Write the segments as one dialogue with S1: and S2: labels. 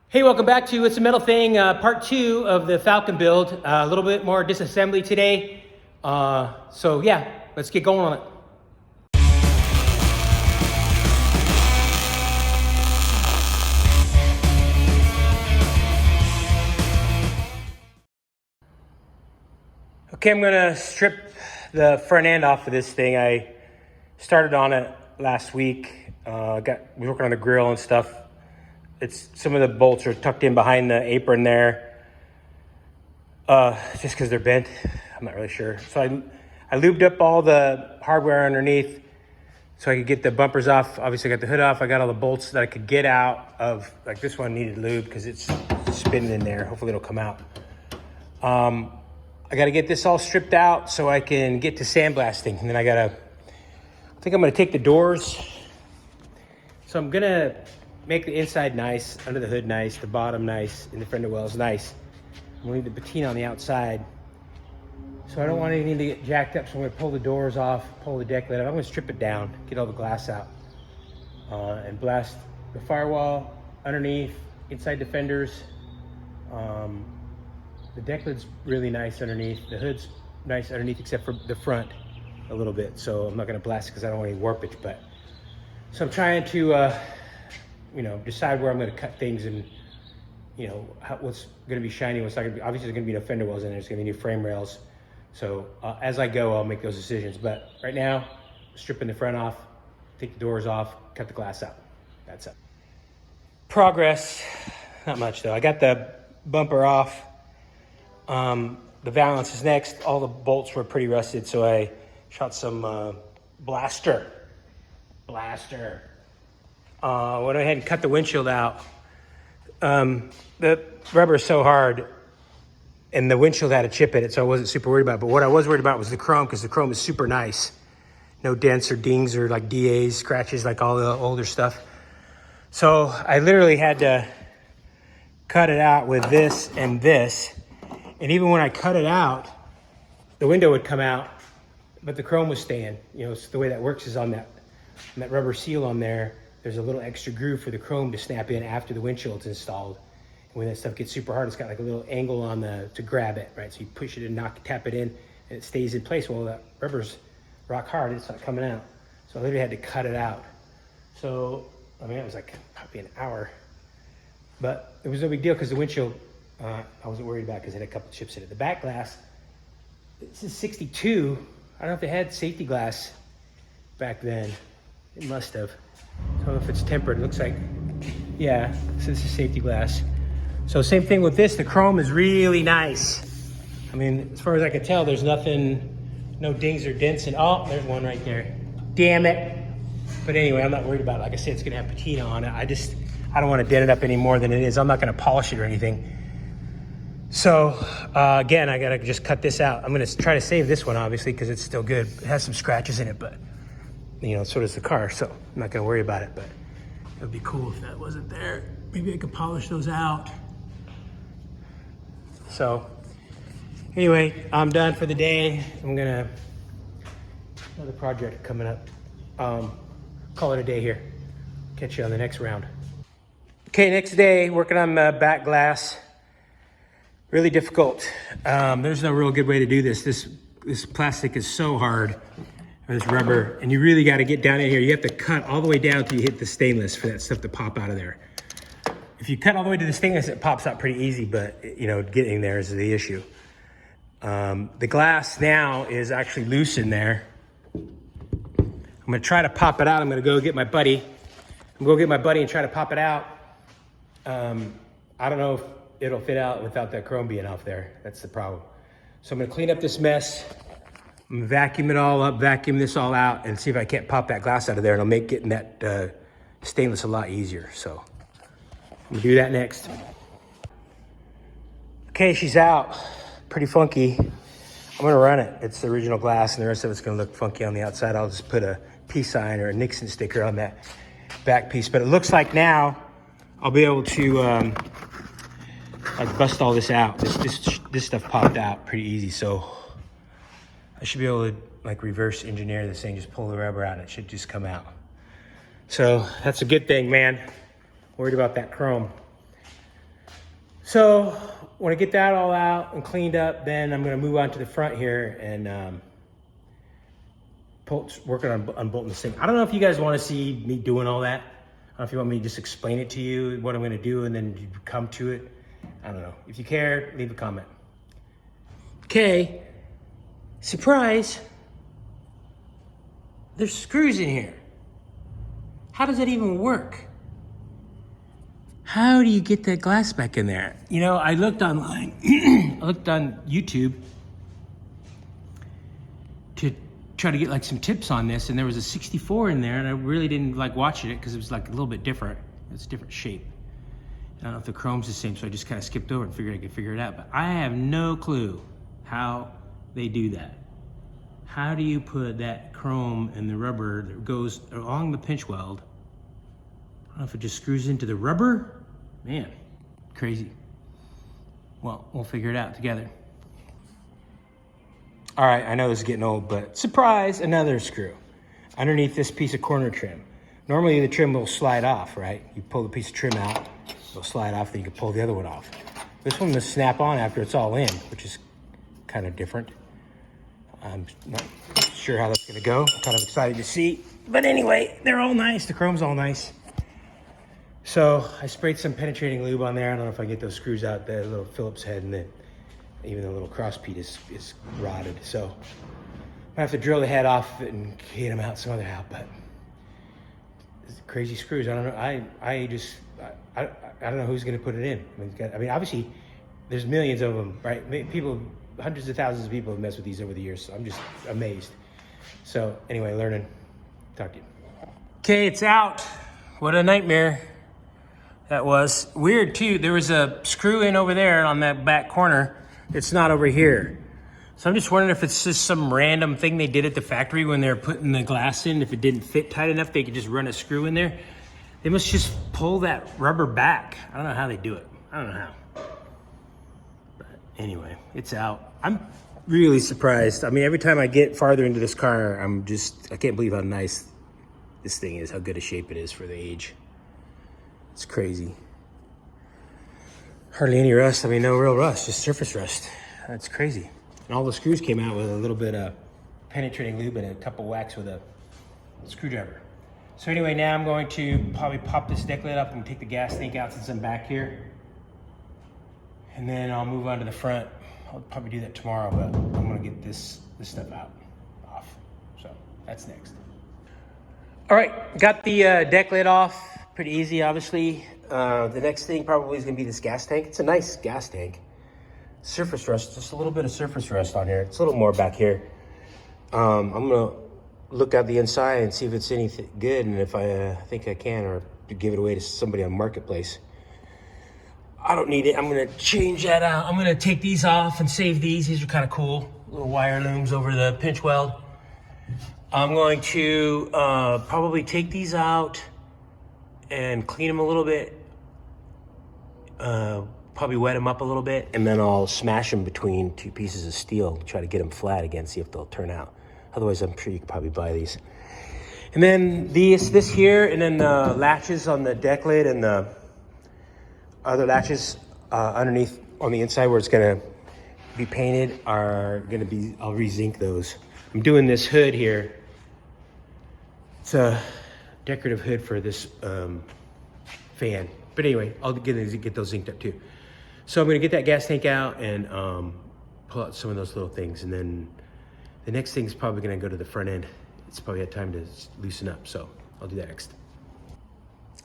S1: Hey, welcome back to It's a Metal Thing, part 2 of the Falcon build. A little bit more disassembly today. So yeah, let's get going on it. Okay, I'm gonna strip the front end off of this thing. I started on it last week. Was working on the grill and stuff. Some of the bolts are tucked in behind the apron there. Just because they're bent, I'm not really sure. So I lubed up all the hardware underneath so I could get the bumpers off. Obviously, I got the hood off. I got all the bolts that I could get out of. Like this one needed lube because it's spinning in there. Hopefully it'll come out. I got to get this all stripped out so I can get to sandblasting. And then I think I'm going to take the doors. So I'm going to make the inside nice, under the hood nice, the bottom nice, and the fender wells nice. I'm gonna leave the patina on the outside. So I don't want anything to get jacked up, so I'm gonna pull the doors off, pull the deck lid off. I'm gonna strip it down, get all the glass out, and blast the firewall underneath, inside the fenders. The deck lid's really nice underneath. The hood's nice underneath, except for the front a little bit. So I'm not gonna blast it because I don't want any warpage, but. So I'm trying to, decide where I'm gonna cut things and, what's gonna be shiny, what's not gonna be. Obviously there's gonna be no fender wells in there, there's gonna be new frame rails. So as I go, I'll make those decisions. But right now, stripping the front off, take the doors off, cut the glass out. That's it. Progress, not much though. I got the bumper off. The valance is next. All the bolts were pretty rusted, so I shot some blaster. Went ahead and cut the windshield out. The rubber is so hard and the windshield had a chip in it, so I wasn't super worried about it. But what I was worried about was the chrome, because the chrome is super nice. No dents or dings or like DAs, scratches like all the older stuff. So I literally had to cut it out with this and this. And even when I cut it out, the window would come out, but the chrome was staying. So the way that works is on that rubber seal on there, there's a little extra groove for the chrome to snap in after the windshield's installed. And when that stuff gets super hard, it's got like a little angle on to grab it, right? So you push it and tap it in, and it stays in place. Well, that rubber's rock hard, it's not coming out. So I literally had to cut it out. So, it was like probably an hour, but it was no big deal because the windshield, I wasn't worried about because it had a couple chips in it. The back glass, this is 62. I don't know if they had safety glass back then. It must have. I don't know if it's tempered. It looks like, yeah, so this is safety glass. So same thing with this. The chrome is really nice. As far as I can tell, there's nothing, no dings or dents. And oh, there's one right there. Damn it. But anyway, I'm not worried about it. Like I said, it's gonna have patina on it. I don't want to dent it up any more than it is. I'm not gonna polish it or anything. So again, I gotta just cut this out. I'm gonna try to save this one, obviously, because it's still good. It has some scratches in it, but so does the car, so I'm not gonna worry about it, but it would be cool if that wasn't there. Maybe I could polish those out. So anyway, I'm done for the day. Another project coming up. Call it a day here. Catch you on the next round. Okay, next day, working on the back glass. Really difficult. There's no real good way to do this. This plastic is so hard. This rubber, and you really got to get down in here. You have to cut all the way down till you hit the stainless for that stuff to pop out of there. If you cut all the way to the stainless, it pops out pretty easy, but getting there is the issue. The glass now is actually loose in there. I'm gonna try to pop it out. I'm gonna go get my buddy. And try to pop it out. I don't know if it'll fit out without that chrome being off there. That's the problem. So I'm gonna clean up this mess. I'm gonna vacuum it all up, vacuum this all out, and see if I can't pop that glass out of there, and it'll make getting that stainless a lot easier. So I'm gonna do that next. Okay, she's out. Pretty funky. I'm gonna run it. It's the original glass, and the rest of it's gonna look funky on the outside. I'll just put a peace sign or a Nixon sticker on that back piece. But it looks like now I'll be able to bust all this out. This stuff popped out pretty easy, so I should be able to reverse engineer this thing, just pull the rubber out and it should just come out. So that's a good thing, man. Worried about that chrome. So when I get that all out and cleaned up, then I'm gonna move on to the front here and working on unbolting this thing. I don't know if you guys wanna see me doing all that. I don't know if you want me to just explain it to you, what I'm gonna do, and then you come to it. I don't know. If you care, leave a comment. Okay, surprise. There's screws in here. How does that even work? How do you get that glass back in there? You know, I looked online, I looked on YouTube to try to get like some tips on this, and there was a 64 in there, and I really didn't like watching it because it was like a little bit different. It's a different shape. I don't know if the chrome's the same, so I just kind of skipped over and figured I could figure it out, but I have no clue how they do that. How do you put that chrome and the rubber that goes along the pinch weld? I don't know if it just screws into the rubber. Man, crazy. Well, we'll figure it out together. All right, I know this is getting old, but surprise, another screw underneath this piece of corner trim. Normally the trim will slide off, right? You pull the piece of trim out, it'll slide off, then you can pull the other one off. This one will snap on after it's all in, which is kind of different. I'm not sure how that's gonna go. I'm kind of excited to see. But anyway, they're all nice. The chrome's all nice. So I sprayed some penetrating lube on there. I don't know if I can get those screws out, the little Phillips head, and then even the little cross piece is rotted. So I have to drill the head off it and get them out some other how, but crazy screws. I don't know. I don't know who's gonna put it in. I mean, obviously there's millions of them, right? People, hundreds of thousands of people have messed with these over the years, so I'm just amazed. So anyway, learning. Talk to you. Okay, it's out. What a nightmare that was. Weird too, there was a screw in over there on that back corner. It's not over here. So I'm just wondering if it's just some random thing they did at the factory when they're putting the glass in. If it didn't fit tight enough, they could just run a screw in there. They must just pull that rubber back. I don't know how they do it. I don't know how. But anyway, it's out. I'm really surprised. I mean, every time I get farther into this car, I can't believe how nice this thing is, how good a shape it is for the age. It's crazy. Hardly any rust. I mean, no real rust, just surface rust. That's crazy. And all the screws came out with a little bit of penetrating lube and a couple whacks with a screwdriver. So anyway, now I'm going to probably pop this deck lid up and take the gas tank out since I'm back here. And then I'll move on to the front. I'll probably do that tomorrow, but I'm gonna get this stuff off. So that's next. All right, got the deck lid off. Pretty easy, obviously. The next thing probably is gonna be this gas tank. It's a nice gas tank. Surface rust, just a little bit of surface rust on here. It's a little more back here. I'm gonna look at the inside and see if it's anything good, and if I think I can, or give it away to somebody on Marketplace. I don't need it. I'm gonna change that out. I'm gonna take these off and save these. These are kind of cool. Little wire looms over the pinch weld. I'm going to probably take these out and clean them a little bit. Probably wet them up a little bit, and then I'll smash them between two pieces of steel, try to get them flat again, see if they'll turn out. Otherwise, I'm sure you could probably buy these. And then this here, and then the latches on the deck lid and the other latches underneath on the inside where it's gonna be painted are gonna be, I'll re-zinc those. I'm doing this hood here. It's a decorative hood for this fan. But anyway, I'll get those zinced up too. So I'm gonna get that gas tank out and pull out some of those little things. And then the next thing is probably gonna go to the front end. It's probably had time to loosen up, so I'll do that next.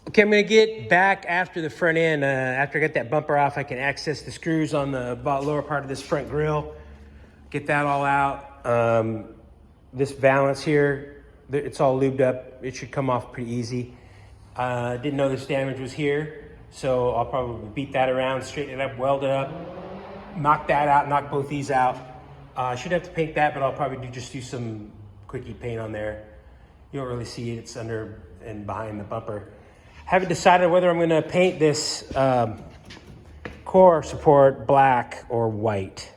S1: Okay, I'm gonna get back after the front end. After I get that bumper off, I can access the screws on the lower part of this front grille. Get that all out. This valance here, it's all lubed up. It should come off pretty easy. Didn't know this damage was here, so I'll probably beat that around, straighten it up, weld it up, knock that out, knock both these out. I should have to paint that, but I'll probably just do some quickie paint on there. You don't really see it, it's under and behind the bumper. Haven't decided whether I'm gonna paint this core support black or white.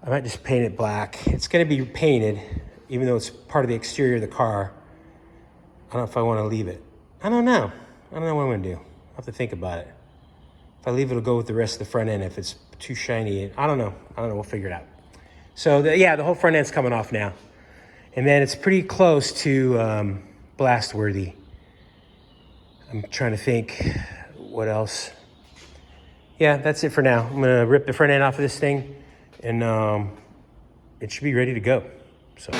S1: I might just paint it black. It's gonna be painted, even though it's part of the exterior of the car. I don't know if I wanna leave it. I don't know what I'm gonna do. I'll have to think about it. If I leave it, it'll go with the rest of the front end. If it's too shiny, I don't know. We'll figure it out. So yeah, the whole front end's coming off now. And then it's pretty close to blast worthy. I'm trying to think what else. Yeah, that's it for now. I'm gonna rip the front end off of this thing, and it should be ready to go. So.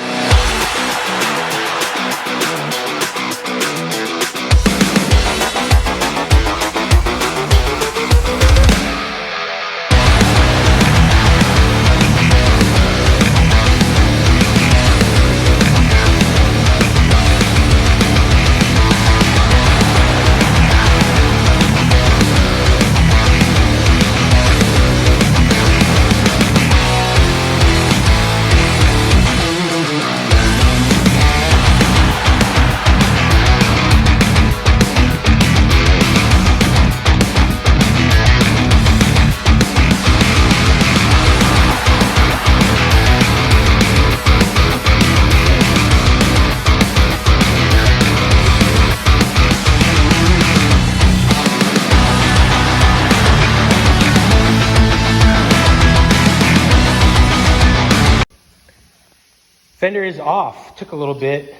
S1: Fender is off. Took a little bit.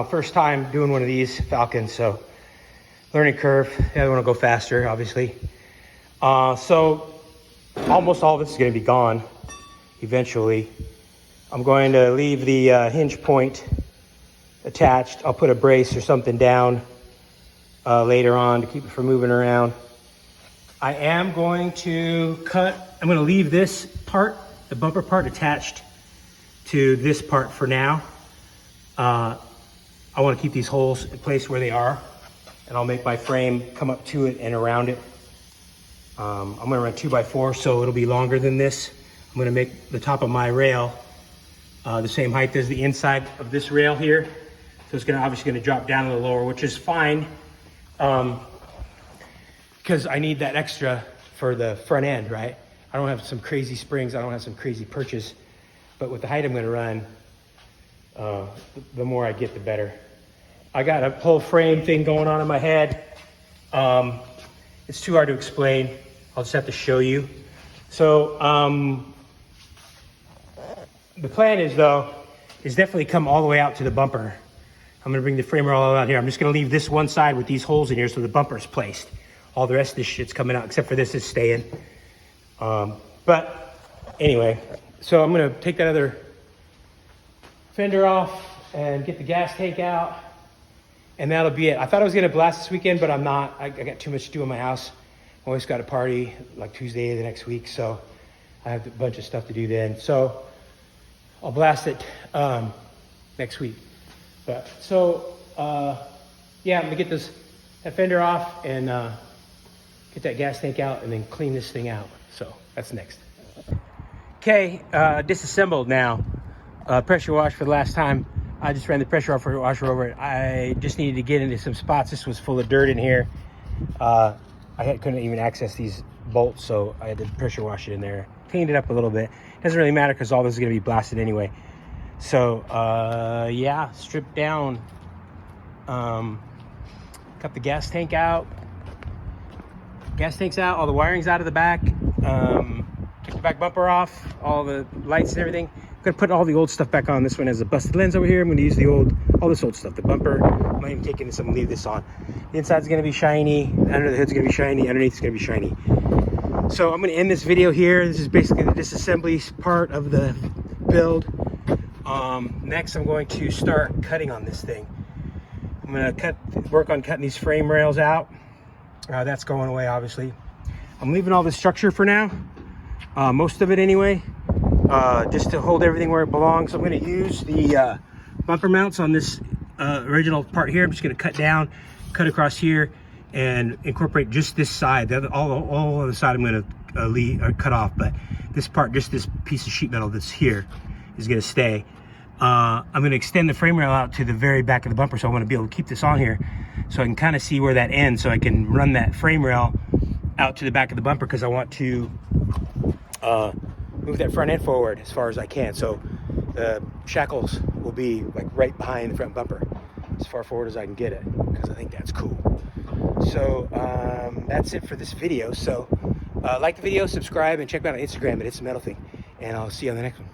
S1: First time doing one of these Falcons, so learning curve. The other one will go faster, obviously. So almost all of this is going to be gone eventually. I'm going to leave the hinge point attached. I'll put a brace or something down later on to keep it from moving around. I am going to I'm going to leave this part, the bumper part, attached to this part for now. I want to keep these holes in place where they are, and I'll make my frame come up to it and around it. I'm going to run 2x4, so it'll be longer than this. I'm going to make the top of my rail the same height as the inside of this rail here. So it's obviously going to drop down a little lower, which is fine, because I need that extra for the front end, right? I don't have some crazy springs. I don't have some crazy perches. But with the height I'm going to run, the more I get, the better. I got a whole frame thing going on in my head. It's too hard to explain. I'll just have to show you. So the plan is definitely come all the way out to the bumper. I'm going to bring the frame rail all out here. I'm just going to leave this one side with these holes in here so the bumper is placed. All the rest of this shit's coming out, except for this is staying. But anyway. So I'm gonna take that other fender off and get the gas tank out, and that'll be it. I thought I was gonna blast this weekend, but I'm not. I got too much to do in my house. I always got a party like Tuesday of the next week, so I have a bunch of stuff to do then. So I'll blast it next week. But so yeah, I'm gonna get that fender off and get that gas tank out, and then clean this thing out. So that's next. Okay, disassembled now. Pressure wash for the last time. I just ran the pressure washer over it. I just needed to get into some spots. This was full of dirt in here. Couldn't even access these bolts, so I had to pressure wash it in there. Cleaned it up a little bit. Doesn't really matter because all this is going to be blasted anyway. So yeah, stripped down. Got the gas tank out. Gas tank's out. All the wiring's out of the back. Took the back bumper off, all the lights and everything. I'm gonna put all the old stuff back on. This one has a busted lens over here. I'm gonna use all this old stuff. The bumper, I'm not even taking this, I'm gonna leave this on. The inside's gonna be shiny, under the hood's gonna be shiny, underneath it's gonna be shiny. So I'm gonna end this video here. This is basically the disassembly part of the build. Next, I'm going to start cutting on this thing. I'm gonna work on cutting these frame rails out. That's going away, obviously. I'm leaving all the structure for now. Most of it anyway, just to hold everything where it belongs. I'm going to use the bumper mounts on this original part here. I'm just going to cut down, cut across here, and incorporate just this side. All of the side I'm going to cut off, but this part, just this piece of sheet metal that's here, is going to stay. I'm going to extend the frame rail out to the very back of the bumper, so I want to be able to keep this on here so I can kind of see where that ends, so I can run that frame rail out to the back of the bumper, because I want to move that front end forward as far as I can. So the shackles will be like right behind the front bumper, as far forward as I can get it, because I think that's cool. So that's it for this video. So like the video, subscribe, and check me out on Instagram at It's a Metal Thing. And I'll see you on the next one.